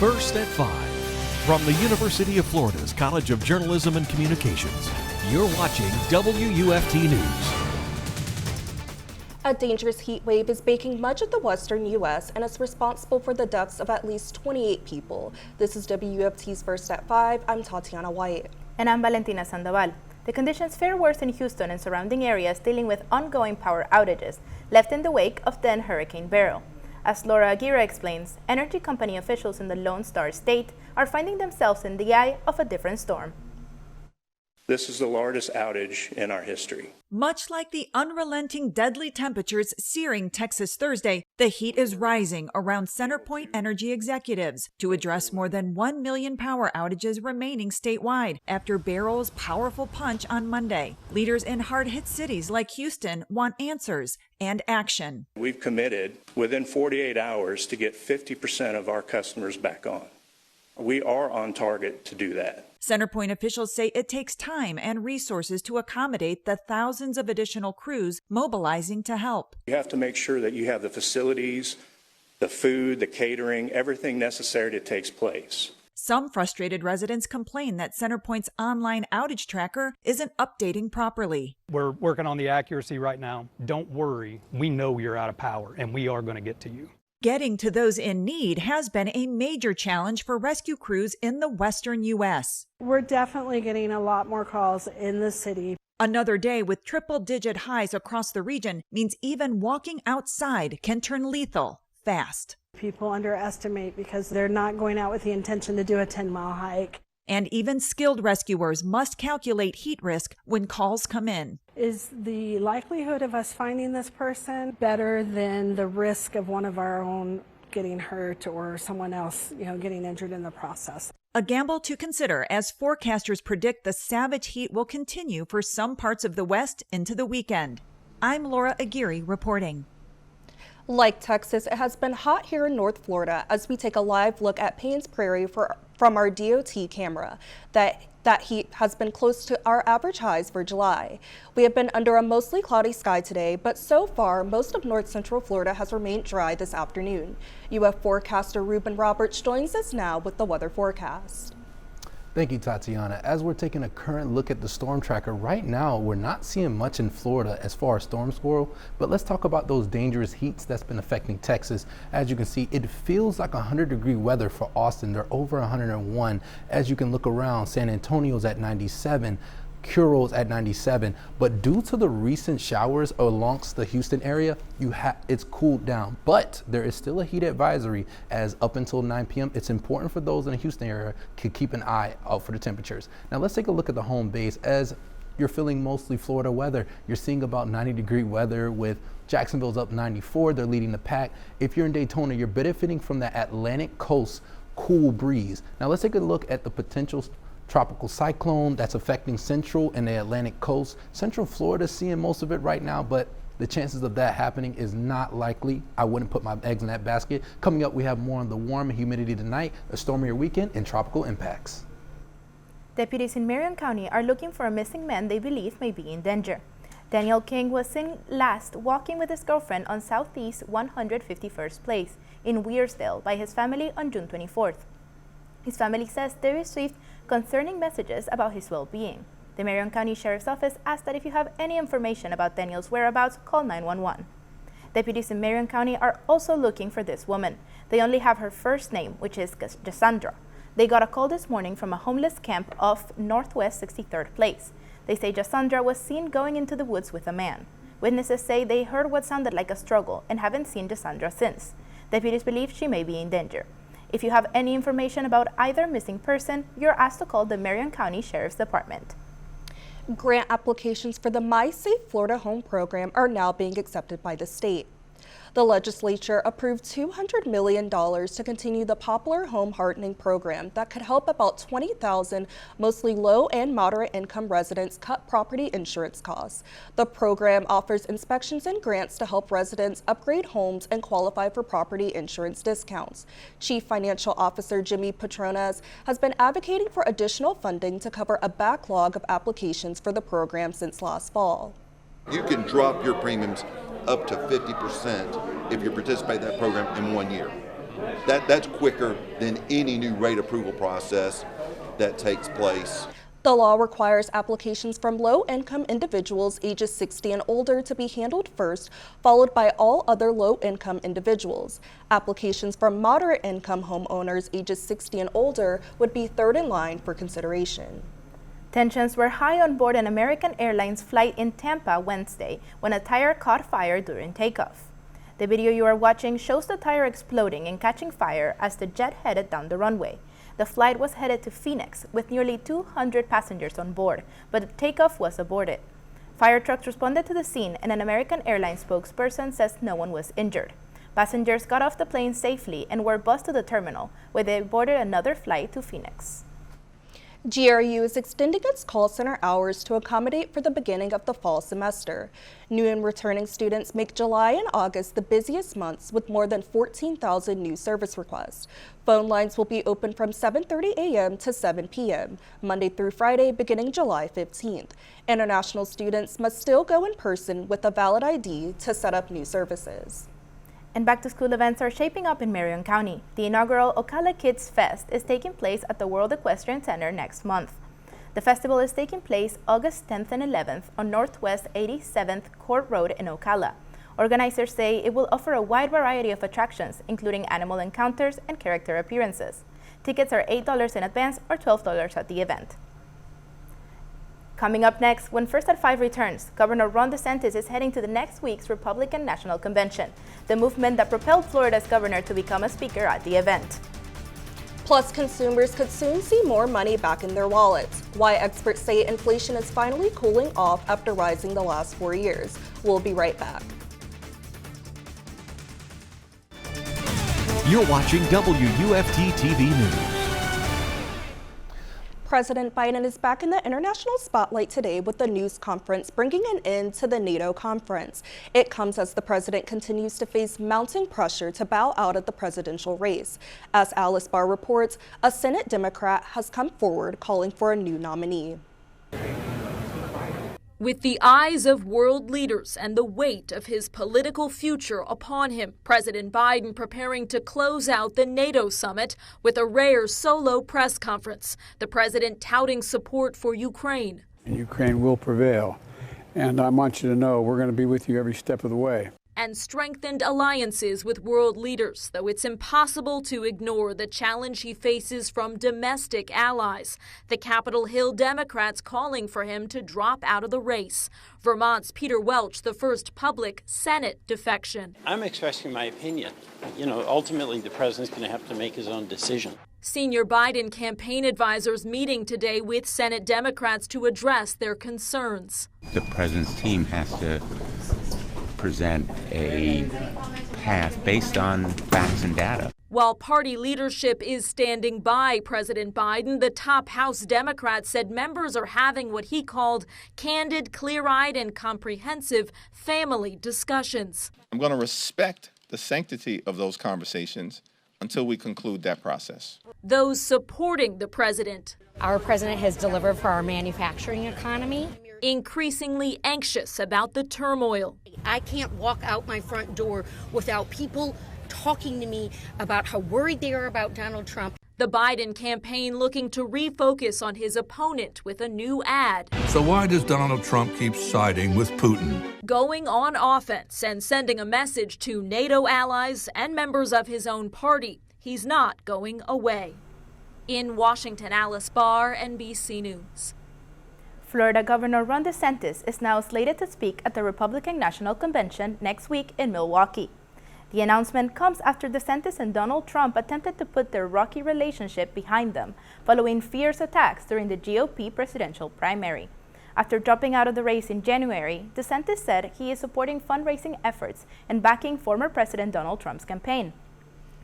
First at 5. From the University of Florida's College of Journalism and Communications, you're watching WUFT News. A dangerous heat wave is baking much of the western U.S. and is responsible for the deaths of at least 28 people. This is WUFT's First at 5. I'm Tatyana White. And I'm Valentina Sandoval. The conditions fare worse in Houston and surrounding areas dealing with ongoing power outages, left in the wake of then Hurricane Beryl. As Laura Aguirre explains, energy company officials in the Lone Star State are finding themselves in the eye of a different storm. This is the largest outage in our history. Much like the unrelenting deadly temperatures searing Texas Thursday, the heat is rising around CenterPoint Energy executives to address more than 1 million power outages remaining statewide after Beryl's powerful punch on Monday. Leaders in hard-hit cities like Houston want answers and action. We've committed within 48 hours to get 50% of our customers back on. We are on target to do that. CenterPoint officials say it takes time and resources to accommodate the thousands of additional crews mobilizing to help. You have to make sure that you have the facilities, the food, the catering, everything necessary that takes place. Some frustrated residents complain that CenterPoint's online outage tracker isn't updating properly. We're working on the accuracy right now. Don't worry, we know you're out of power and we are going to get to you. Getting to those in need has been a major challenge for rescue crews in the western U.S. We're definitely getting a lot more calls in the city. Another day with triple-digit highs across the region means even walking outside can turn lethal fast. People underestimate because they're not going out with the intention to do a 10-mile hike. And even skilled rescuers must calculate heat risk when calls come in. Is the likelihood of us finding this person better than the risk of one of our own getting hurt or someone else, getting injured in the process? A gamble to consider as forecasters predict the savage heat will continue for some parts of the West into the weekend. I'm Laura Aguirre reporting. Like Texas, it has been hot here in North Florida as we take a live look at Paynes Prairie from our DOT camera. That heat has been close to our average highs for July. We have been under a mostly cloudy sky today, but so far, most of north central Florida has remained dry this afternoon. UF forecaster Reuben joins us now with the weather forecast. Thank you, Tatyana. As we're taking a current look at the storm tracker, right now we're not seeing much in Florida as far as storm squirrel, but let's talk about those dangerous heats that's been affecting Texas. As you can see, it feels like 100-degree weather for Austin. They're over 101. As you can look around, San Antonio's at 97. Curo's at 97, but due to the recent showers amongst the Houston area, it's cooled down. But there is still a heat advisory as up until 9 p.m. It's important for those in the Houston area to keep an eye out for the temperatures. Now let's take a look at the home base. As you're feeling mostly Florida weather, you're seeing about 90-degree weather with Jacksonville's up 94. They're leading the pack. If you're in Daytona, you're benefiting from that Atlantic coast cool breeze. Now let's take a look at the potential tropical cyclone that's affecting central and the Atlantic coast. Central Florida is seeing most of it right now, but the chances of that happening is not likely. I wouldn't put my eggs in that basket. Coming up, we have more on the warm and humidity tonight, a stormier weekend, and tropical impacts. Deputies in Marion County are looking for a missing man they believe may be in danger. Daniel King was seen last walking with his girlfriend on Southeast 151st Place in Wearsdale by his family on June 24th. His family says they received concerning messages about his well-being. The Marion County Sheriff's Office asked that if you have any information about Daniel's whereabouts, call 911. Deputies in Marion County are also looking for this woman. They only have her first name, which is Cassandra. They got a call this morning from a homeless camp off Northwest 63rd Place. They say Cassandra was seen going into the woods with a man. Witnesses say they heard what sounded like a struggle and haven't seen Cassandra since. Deputies believe she may be in danger. If you have any information about either missing person, you're asked to call the Marion County Sheriff's Department. Grant applications for the My Safe Florida Home program are now being accepted by the state. The legislature approved $200 million to continue the popular home hardening program that could help about 20,000 mostly low and moderate income residents cut property insurance costs. The program offers inspections and grants to help residents upgrade homes and qualify for property insurance discounts. Chief Financial Officer Jimmy Patronas has been advocating for additional funding to cover a backlog of applications for the program since last fall. You can drop your premiums up to 50% if you participate in that program in 1 year. That's quicker than any new rate approval process that takes place. The law requires applications from low-income individuals ages 60 and older to be handled first, followed by all other low-income individuals. Applications from moderate-income homeowners ages 60 and older would be third in line for consideration. Tensions were high on board an American Airlines flight in Tampa Wednesday when a tire caught fire during takeoff. The video you are watching shows the tire exploding and catching fire as the jet headed down the runway. The flight was headed to Phoenix with nearly 200 passengers on board, but the takeoff was aborted. Fire trucks responded to the scene, and an American Airlines spokesperson says no one was injured. Passengers got off the plane safely and were bused to the terminal, where they boarded another flight to Phoenix. GRU is extending its call center hours to accommodate for the beginning of the fall semester. New and returning students make July and August the busiest months with more than 14,000 new service requests. Phone lines will be open from 7:30 a.m. to 7 p.m., Monday through Friday beginning July 15th. International students must still go in person with a valid ID to set up new services. And back-to-school events are shaping up in Marion County. The inaugural Ocala Kids Fest is taking place at the World Equestrian Center next month. The festival is taking place August 10th and 11th on Northwest 87th Court Road in Ocala. Organizers say it will offer a wide variety of attractions, including animal encounters and character appearances. Tickets are $8 in advance or $12 at the event. Coming up next, when First at 5 returns, Governor Ron DeSantis is heading to the next week's Republican National Convention, the movement that propelled Florida's governor to become a speaker at the event. Plus, consumers could soon see more money back in their wallets. Why experts say inflation is finally cooling off after rising the last 4 years. We'll be right back. You're watching WUFT-TV News. President Biden is back in the international spotlight today with a news conference bringing an end to the NATO conference. It comes as the president continues to face mounting pressure to bow out of the presidential race. As Alice Barr reports, a Senate Democrat has come forward calling for a new nominee. With the eyes of world leaders and the weight of his political future upon him, President Biden preparing to close out the NATO summit with a rare solo press conference. The president touting support for Ukraine. Ukraine will prevail, and I want you to know we're going to be with you every step of the way. And strengthened alliances with world leaders, though it's impossible to ignore the challenge he faces from domestic allies. The Capitol Hill Democrats calling for him to drop out of the race. Vermont's Peter Welch, the first public Senate defection. I'm expressing my opinion. Ultimately the president's going to have to make his own decision. Senior Biden campaign advisors meeting today with Senate Democrats to address their concerns. The president's team has to present a path based on facts and data. While party leadership is standing by President Biden, the top House Democrat said members are having what he called candid, clear-eyed, and comprehensive family discussions. I'm going to respect the sanctity of those conversations until we conclude that process. Those supporting the president. Our president has delivered for our manufacturing economy. Increasingly anxious about the turmoil. I can't walk out my front door without people talking to me about how worried they are about Donald Trump. The Biden campaign looking to refocus on his opponent with a new ad. So why does Donald Trump keep siding with Putin? Going on offense and sending a message to NATO allies and members of his own party. He's not going away. In Washington, Alice Barr, NBC News. Florida Governor Ron DeSantis is now slated to speak at the Republican National Convention next week in Milwaukee. The announcement comes after DeSantis and Donald Trump attempted to put their rocky relationship behind them, following fierce attacks during the GOP presidential primary. After dropping out of the race in January, DeSantis said he is supporting fundraising efforts and backing former President Donald Trump's campaign.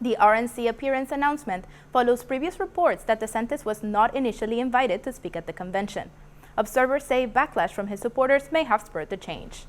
The RNC appearance announcement follows previous reports that DeSantis was not initially invited to speak at the convention. Observers say backlash from his supporters may have spurred the change.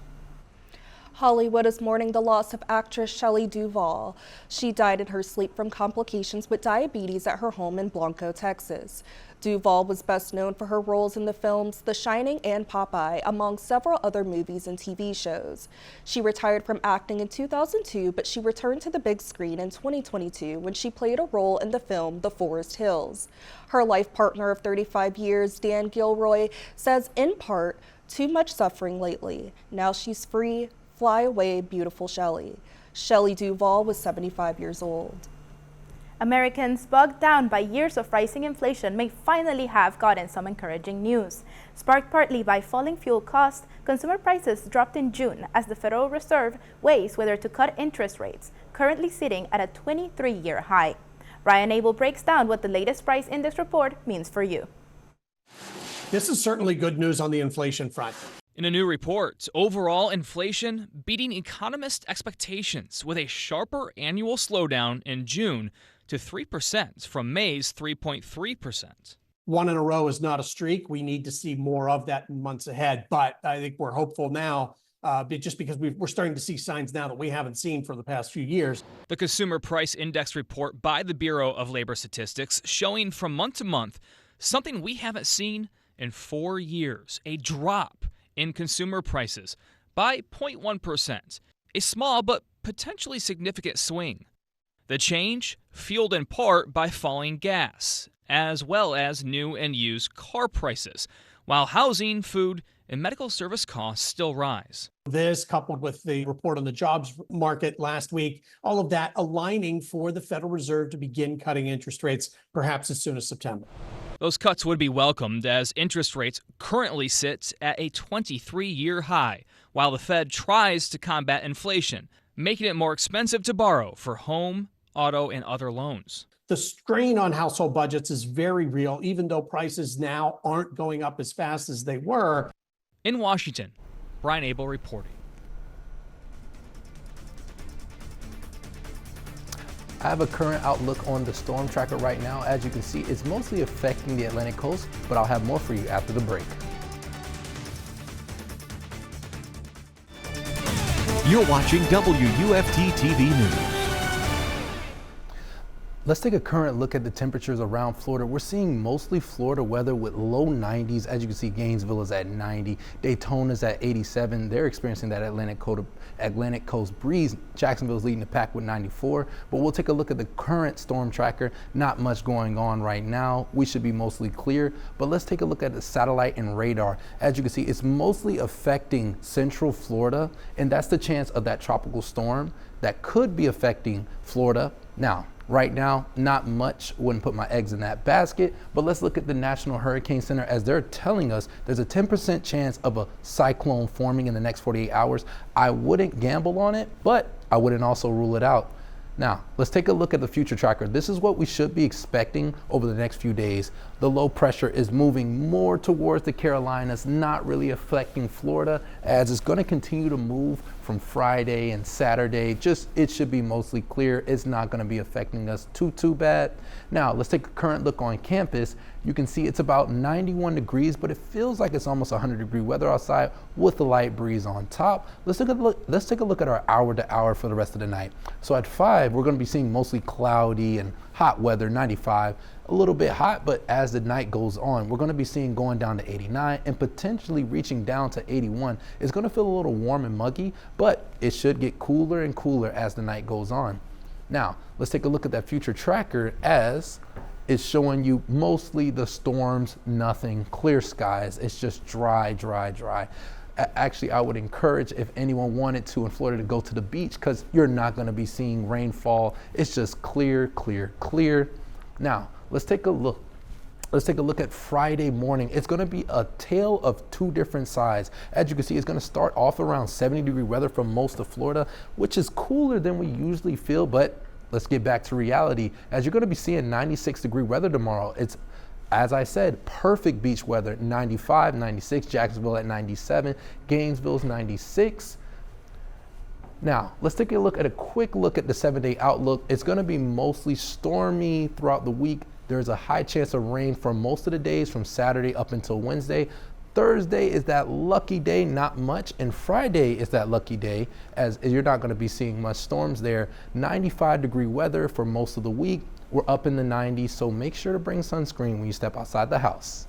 Hollywood is mourning the loss of actress Shelley Duvall. She died in her sleep from complications with diabetes at her home in Blanco, Texas. Duvall was best known for her roles in the films The Shining and Popeye, among several other movies and TV shows. She retired from acting in 2002, but she returned to the big screen in 2022 when she played a role in the film The Forest Hills. Her life partner of 35 years, Dan Gilroy, says in part, "Too much suffering lately. Now she's free. Fly away, beautiful Shelley." Shelley Duvall was 75 years old. Americans bogged down by years of rising inflation may finally have gotten some encouraging news. Sparked partly by falling fuel costs, consumer prices dropped in June as the Federal Reserve weighs whether to cut interest rates, currently sitting at a 23-year high. Ryan Abel breaks down what the latest price index report means for you. This is certainly good news on the inflation front. In a new report, overall inflation beating economist expectations with a sharper annual slowdown in June to 3% from May's 3.3%. One in a row is not a streak. We need to see more of that in months ahead. But I think we're hopeful now, just because we're starting to see signs now that we haven't seen for the past few years. The Consumer Price Index report by the Bureau of Labor Statistics showing from month to month something we haven't seen in 4 years, a drop in consumer prices by 0.1%, a small but potentially significant swing. The change fueled in part by falling gas, as well as new and used car prices, while housing, food, and medical service costs still rise. This, coupled with the report on the jobs market last week, all of that aligning for the Federal Reserve to begin cutting interest rates perhaps as soon as September. Those cuts would be welcomed as interest rates currently sit at a 23-year high, while the Fed tries to combat inflation, making it more expensive to borrow for home, auto, and other loans. The strain on household budgets is very real, even though prices now aren't going up as fast as they were. In Washington, Brian Abel reporting. I have a current outlook on the storm tracker right now. As you can see, it's mostly affecting the Atlantic coast, but I'll have more for you after the break. You're watching WUFT-TV News. Let's take a current look at the temperatures around Florida. We're seeing mostly Florida weather with low 90s. As you can see, Gainesville is at 90, Daytona's at 87. They're experiencing that Atlantic coast breeze. Jacksonville's leading the pack with 94. But we'll take a look at the current storm tracker. Not much going on right now. We should be mostly clear. But let's take a look at the satellite and radar. As you can see, it's mostly affecting central Florida, and that's the chance of that tropical storm that could be affecting Florida. Now, right now, not much. Wouldn't put my eggs in that basket, but let's look at the National Hurricane Center as they're telling us there's a 10% chance of a cyclone forming in the next 48 hours. I wouldn't gamble on it, but I wouldn't also rule it out. Now, let's take a look at the future tracker. This is what we should be expecting over the next few days. The low pressure is moving more towards the Carolinas, not really affecting Florida, as it's going to continue to move from Friday and Saturday. It should be mostly clear. It's not going to be affecting us too bad. Now, let's take a current look on campus. You can see it's about 91 degrees, but it feels like it's almost 100-degree weather outside with a light breeze on top. Let's take a look at our hour to hour for the rest of the night. So at 5, we're going to be seeing mostly cloudy and hot weather, 95. A little bit hot, but as the night goes on, we're going to be seeing going down to 89 and potentially reaching down to 81. It's going to feel a little warm and muggy, but it should get cooler and cooler as the night goes on. Now, let's take a look at that future tracker as it's showing you mostly the storms, nothing, clear skies. It's just dry. Actually, I would encourage, if anyone wanted to in Florida, to go to the beach, because you're not going to be seeing rainfall. It's just clear. Now, let's take a look. Let's take a look at Friday morning. It's going to be a tale of two different sides. As you can see, it's going to start off around 70-degree weather for most of Florida, which is cooler than we usually feel, but let's get back to reality. As you're going to be seeing 96-degree weather tomorrow. It's, as I said, perfect beach weather, 95, 96, Jacksonville at 97, Gainesville's 96. Now, let's take a quick look at the 7-day outlook. It's going to be mostly stormy throughout the week. There's a high chance of rain for most of the days from Saturday up until Wednesday. Thursday is that lucky day, not much, and Friday is that lucky day, as you're not going to be seeing much storms there. 95-degree weather for most of the week. We're up in the 90s, so make sure to bring sunscreen when you step outside the house.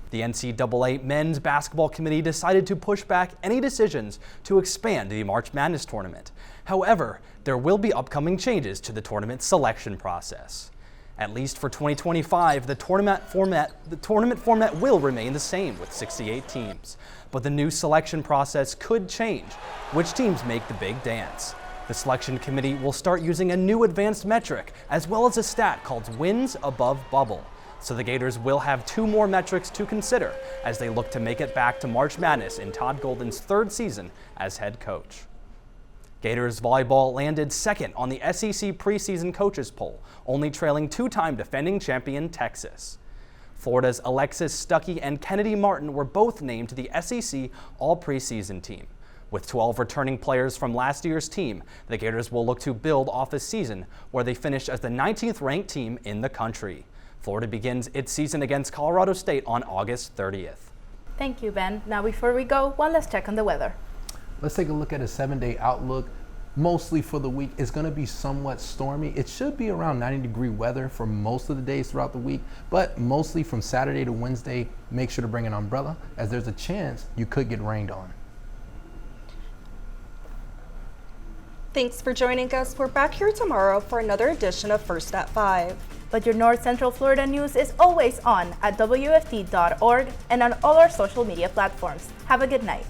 The NCAA Men's Basketball Committee decided to push back any decisions to expand the March Madness tournament. However, there will be upcoming changes to the tournament selection process. At least for 2025, the tournament format will remain the same with 68 teams. But the new selection process could change which teams make the big dance. The selection committee will start using a new advanced metric as well as a stat called wins above bubble. So the Gators will have 2 more metrics to consider as they look to make it back to March Madness in Todd Golden's 3rd season as head coach. Gators volleyball landed 2nd on the SEC preseason coaches poll, only trailing 2-time defending champion Texas. Florida's Alexis Stuckey and Kennedy Martin were both named to the SEC all-preseason team. With 12 returning players from last year's team, the Gators will look to build off a season where they finished as the 19th ranked team in the country. Florida begins its season against Colorado State on August 30th. Thank you, Ben. Now before we go, one last check on the weather. Let's take a look at a 7-day outlook. Mostly for the week, it's going to be somewhat stormy. It should be around 90-degree weather for most of the days throughout the week, but mostly from Saturday to Wednesday, make sure to bring an umbrella as there's a chance you could get rained on. Thanks for joining us. We're back here tomorrow for another edition of First at 5. But your North Central Florida news is always on at WUFT.org and on all our social media platforms. Have a good night.